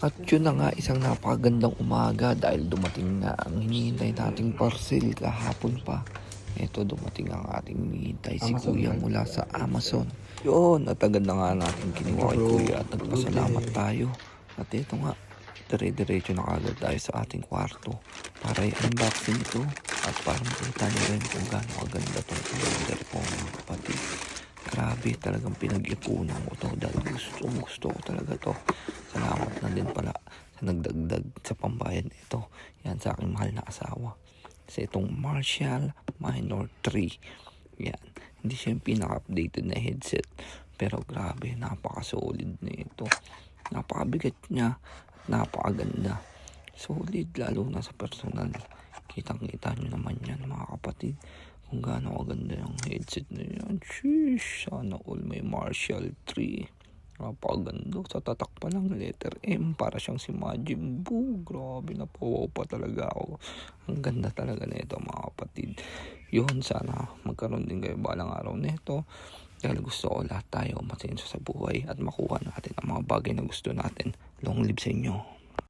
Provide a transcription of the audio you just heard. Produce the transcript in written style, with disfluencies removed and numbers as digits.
At yun na nga, isang napakagandang umaga dahil dumating na ang hinihintay nating parcel kahapon pa. Eto, dumating ang ating hinihintay si Kuya mula sa Amazon. Yun, at agad na nga natin kinuha kay Kuya at nagpasalamat tayo. At ito nga, dire-diretso na kagad tayo sa ating kwarto para i-unboxing ito at para makita nyo rin kung gaano kaganda itong order ko mga kapatid. Grabe, talagang pinag-ipunan ko to dahil gusto ko talaga to. Salamat na din pala sa nagdagdag sa pambayad nito. Yan sa aking mahal na asawa. Kasi itong Marshall Minor 3. Yan. Hindi siya yung pinaka-updated na headset. Pero grabe, napaka-solid na ito. Napakabigat niya. Napakaganda. Solid lalo na sa personal. Kitang-kita nyo naman yan mga kapatid. Kung gaano kaganda yung headset na yan. Sheesh, sana all may Marshall 3. Napakaganda. Sa tatak pa lang letter M. Para siyang si Majin Buu. Grabe, napawaw pa talaga ako. Ang ganda talaga nito mga kapatid. Yun, sana magkaroon din kayo balang araw nito. Dahil gusto ko lahat tayo masenso sa buhay at makuha natin ang mga bagay na gusto natin. Long live sa inyo.